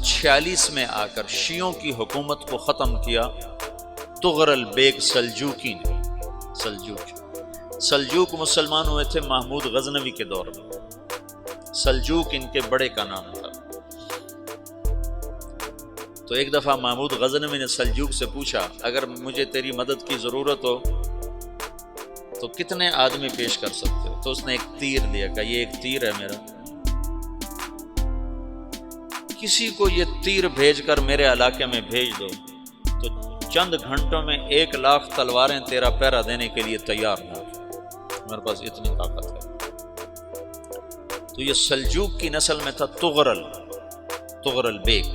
546 میں آ کر شیعوں کی حکومت کو ختم کیا طغرل بیگ سلجوکی نے۔ سلجوک مسلمان ہوئے تھے محمود غزنوی کے دور میں، سلجوک ان کے بڑے کا نام تھا۔ تو ایک دفعہ محمود غزنوی نے سلجوک سے پوچھا اگر مجھے تیری مدد کی ضرورت ہو تو کتنے آدمی پیش کر سکتے ہو؟ تو اس نے ایک تیر دیا، کہا یہ ایک تیر ہے میرا، کسی کو یہ تیر بھیج کر میرے علاقے میں بھیج دو تو چند گھنٹوں میں 1,00,000 تلواریں تیرا پہرا دینے کے لیے تیار ہوں، میرے پاس اتنی طاقت ہے۔ تو یہ سلجوک کی نسل میں تھا طغرل بیگ۔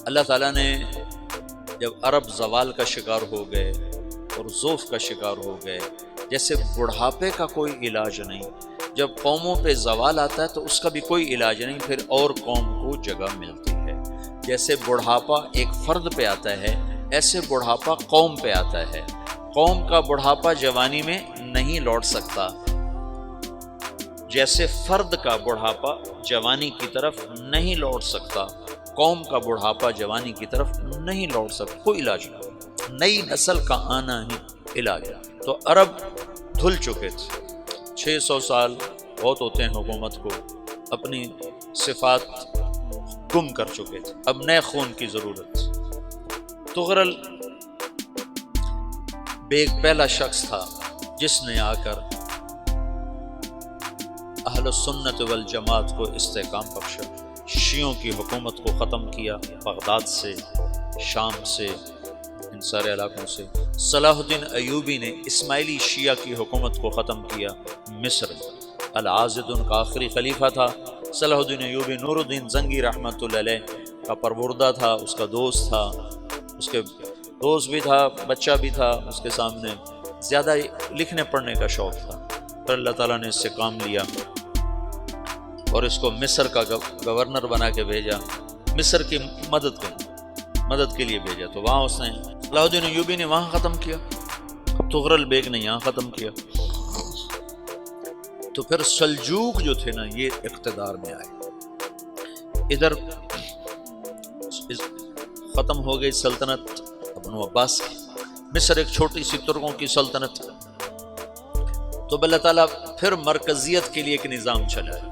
اللہ تعالیٰ نے جب عرب زوال کا شکار ہو گئے اور ضعف کا شکار ہو گئے، جیسے بڑھاپے کا کوئی علاج نہیں، جب قوموں پہ زوال آتا ہے تو اس کا بھی کوئی علاج نہیں، پھر اور قوم کو جگہ ملتی ہے۔ جیسے بڑھاپا ایک فرد پہ آتا ہے، ایسے بڑھاپا قوم پہ آتا ہے۔ قوم کا بڑھاپا جوانی میں نہیں لوٹ سکتا، جیسے فرد کا بڑھاپا جوانی کی طرف نہیں لوٹ سکتا، قوم کا بڑھاپا جوانی کی طرف نہیں لوٹ سکتا، کوئی علاج نہیں، نئی نسل کا آنا ہی علاج ہے۔ تو عرب دھل چکے تھے، 600 سال بہت ہوتے ہیں حکومت کو، اپنی صفات گم کر چکے تھے، اب نئے خون کی ضرورت تھی۔ طغرل بیگ پہلا شخص تھا جس نے آ کر اہل السنت والجماعت کو استحکام بخشا، شیعوں کی حکومت کو ختم کیا، بغداد سے، شام سے، ان سارے علاقوں سے۔ صلاح الدین ایوبی نے اسماعیلی شیعہ کی حکومت کو ختم کیا، مصر میں۔ العاضد ان کا آخری خلیفہ تھا۔ صلاح الدین ایوبی نور الدین زنگی رحمۃ اللہ علیہ کا پروردہ تھا، اس کا دوست تھا، اس کے دوست بھی تھا، بچہ بھی تھا اس کے سامنے، زیادہ لکھنے پڑھنے کا شوق تھا۔ پھر اللہ تعالیٰ نے اس سے کام لیا اور اس کو مصر کا گورنر بنا کے بھیجا، مصر کی مدد کے لیے بھیجا۔ تو وہاں اس نے صلاح الدین ایوبی نے وہاں ختم کیا، طغرل بیگ نے یہاں ختم کیا۔ تو پھر سلجوک جو تھے نا یہ اقتدار میں آئے، ادھر ختم ہو گئی سلطنت بنو عباس کی، مصر ایک چھوٹی سی ترکوں کی سلطنت۔ تو اللہ تعالیٰ پھر مرکزیت کے لیے ایک نظام چلا ہے،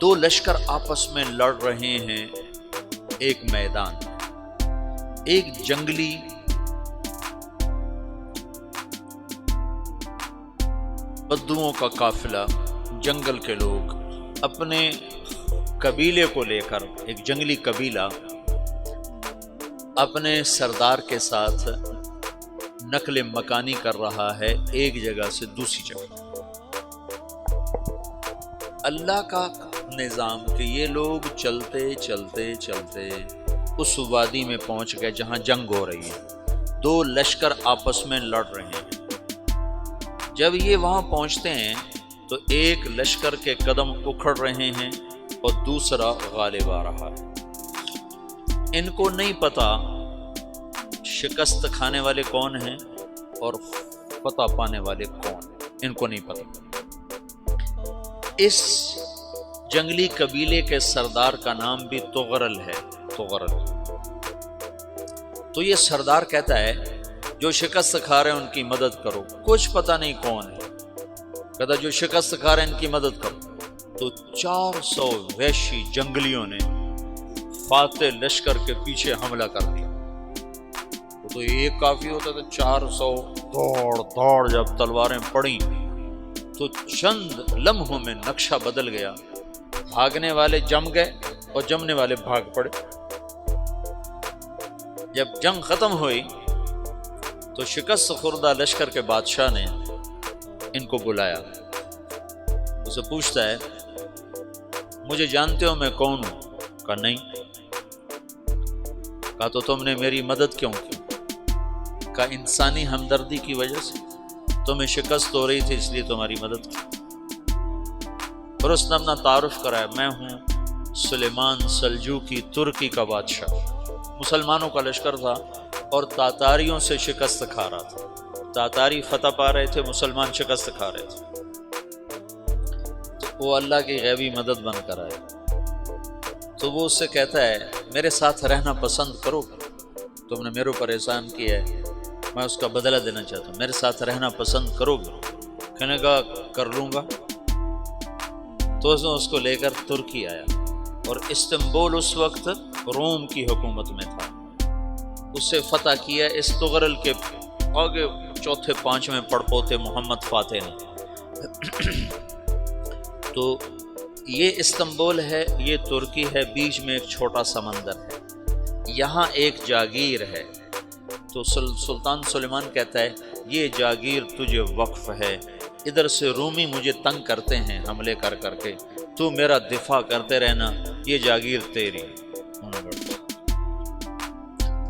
دو لشکر آپس میں لڑ رہے ہیں ایک میدان، ایک جنگلی بدوؤں کا قافلہ، جنگل کے لوگ اپنے قبیلے کو لے کر، ایک جنگلی قبیلہ اپنے سردار کے ساتھ نقل مکانی کر رہا ہے ایک جگہ سے دوسری جگہ۔ اللہ کا نظام کہ یہ لوگ چلتے چلتے چلتے اس وادی میں پہنچ گئے جہاں جنگ ہو رہی ہے، دو لشکر آپس میں لڑ رہے ہیں۔ جب یہ وہاں پہنچتے ہیں تو ایک لشکر کے قدم اکھڑ رہے ہیں اور دوسرا غالب آ رہا ہے۔ ان کو نہیں پتا شکست کھانے والے کون ہیں اور فتح پانے والے کون ہیں، ان کو نہیں پتا۔ اس جنگلی قبیلے کے سردار کا نام بھی طغرل ہے، طغرل۔ تو یہ سردار کہتا ہے جو شکست کھا رہے ہیں ان کی مدد کرو، کچھ پتہ نہیں کون ہے، کہتا جو شکست کھا رہے ہیں ان کی مدد کرو۔ تو 400 وحشی جنگلیوں نے فاتح لشکر کے پیچھے حملہ کر دیا۔ تو ایک کافی ہوتا تھا، 400 دوڑ جب تلواریں پڑیں تو چند لمحوں میں نقشہ بدل گیا، بھاگنے والے جم گئے اور جمنے والے بھاگ پڑے۔ جب جنگ ختم ہوئی تو شکست خوردہ لشکر کے بادشاہ نے ان کو بلایا، اسے پوچھتا ہے مجھے جانتے ہو میں کون ہوں؟ کہا نہیں۔ کہا تو تم نے میری مدد کیوں کی؟ کہا انسانی ہمدردی کی وجہ سے، تمہیں شکست ہو رہی تھی اس لیے تمہاری مدد کی۔ اور اس نے اپنا تعارف کرایا، میں ہوں سلیمان سلجوکی، ترکی کا بادشاہ۔ مسلمانوں کا لشکر تھا اور تاتاریوں سے شکست کھا رہا تھا، تاتاری فتح پا رہے تھے، مسلمان شکست کھا رہے تھے۔ وہ اللہ کی غیبی مدد بن کر آئے تو وہ اس سے کہتا ہے میرے ساتھ رہنا پسند کرو گے؟ تم نے میرے اوپر احسان کیا ہے، میں اس کا بدلہ دینا چاہتا ہوں، میرے ساتھ رہنا پسند کرو گے؟ کہنے کا کر لوں گا۔ تو اس کو لے کر ترکی آیا، اور استنبول اس وقت روم کی حکومت میں تھا، اسے فتح کیا اس تغرل کے آگے چوتھے پانچویں پڑپوتے محمد فاتح نے۔ تو یہ استنبول ہے، یہ ترکی ہے، بیچ میں ایک چھوٹا سمندر ہے، یہاں ایک جاگیر ہے۔ تو سلطان سلیمان کہتا ہے یہ جاگیر تجھے وقف ہے، ادھر سے رومی مجھے تنگ کرتے ہیں حملے کر کر کے، تو میرا دفاع کرتے رہنا، یہ جاگیر تیری۔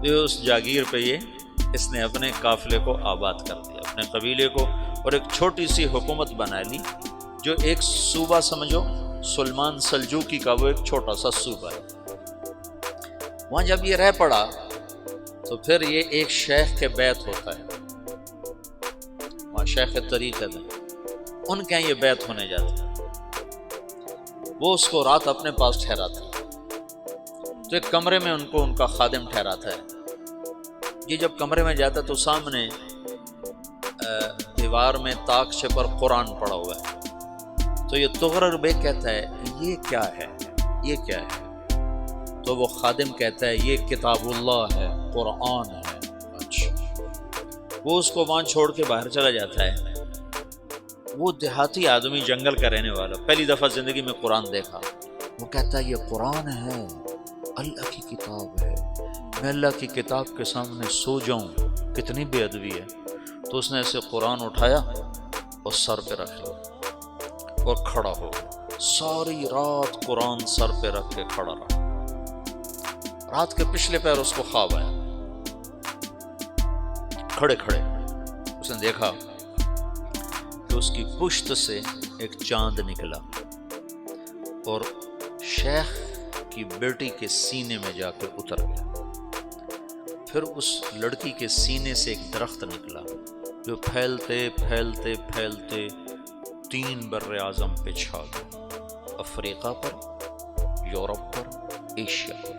یہ اس جاگیر پہ اس نے اپنے قافلے کو آباد کر دیا، اپنے قبیلے کو، اور ایک چھوٹی سی حکومت بنا لی، جو ایک صوبہ سمجھو سلمان سلجوقی کا، وہ ایک چھوٹا سا صوبہ ہے۔ وہاں جب یہ رہ پڑا تو پھر یہ ایک شیخ کے بیت ہوتا ہے، وہاں شیخ طریقت ہے، ان کے یہ بیت ہونے جاتا ہے، وہ اس کو رات اپنے پاس ٹھہراتا ہے، تو ایک کمرے میں ان کا خادم ٹھہراتا ہے۔ یہ جب کمرے میں جاتا ہے تو سامنے دیوار میں طاقچے پر قرآن پڑا ہوا ہے، تو یہ تغرل بیگ کہتا ہے یہ کیا ہے، یہ کیا ہے؟ تو وہ خادم کہتا ہے یہ کتاب اللہ ہے، قرآن ہے۔ اچھا، وہ اس کو وہاں چھوڑ کے باہر چلا جاتا ہے۔ وہ دیہاتی آدمی، جنگل کا رہنے والا، پہلی دفعہ زندگی میں قرآن دیکھا، وہ کہتا ہے یہ قرآن ہے، اللہ کی کتاب ہے، میں اللہ کی کتاب کے سامنے سو جاؤں، کتنی بے ادبی ہے۔ تو اس نے ایسے قرآن اٹھایا اور سر پہ رکھ لیا اور کھڑا ہو، ساری رات قرآن سر پہ رکھ کے کھڑا رہا۔ رات کے پچھلے پہر اس کو خواب آیا، کھڑے کھڑے اس نے دیکھا کہ اس کی پشت سے ایک چاند نکلا اور شیخ کی بیٹی کے سینے میں جا کے اتر گیا۔ پھر اس لڑکی کے سینے سے ایک درخت نکلا جو پھیلتے پھیلتے پھیلتے 3 بر اعظم پہ چھا گیا، افریقہ پر، یورپ پر، ایشیا پر۔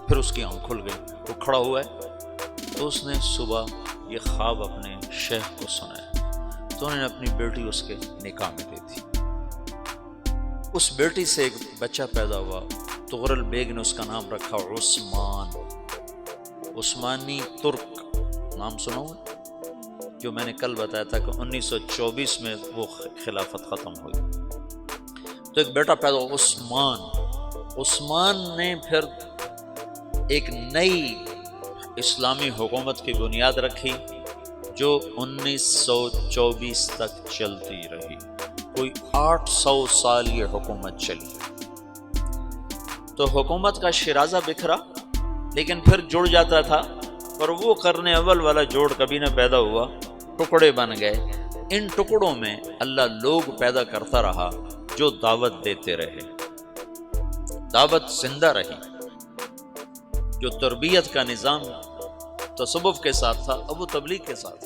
پھر اس کی آنکھ کھل گئی، وہ کھڑا ہوا ہے، تو اس نے صبح یہ خواب اپنے شیخ کو سنایا، تو انہوں نے اپنی بیٹی اس کے نکاح میں دے دی۔ اس بیٹی سے ایک بچہ پیدا ہوا، تغرل بیگ نے اس کا نام رکھا عثمان، عثمانی ترک نام سنا ہوا، جو میں نے کل بتایا تھا کہ 1924 میں وہ خلافت ختم ہوئی۔ تو ایک بیٹا پیدا ہوا عثمان۔ عثمان نے پھر ایک نئی اسلامی حکومت کی بنیاد رکھی جو 1924 تک چلتی رہی، کوئی 800 سال یہ حکومت چلی۔ تو حکومت کا شیرازہ بکھرا، لیکن پھر جڑ جاتا تھا، اور وہ کرنے اول والا جوڑ کبھی نہ پیدا ہوا، ٹکڑے بن گئے۔ ان ٹکڑوں میں اللہ لوگ پیدا کرتا رہا جو دعوت دیتے رہے، دعوت زندہ رہی۔ جو تربیت کا نظام تصوف کے ساتھ تھا، اب وہ تبلیغ کے ساتھ۔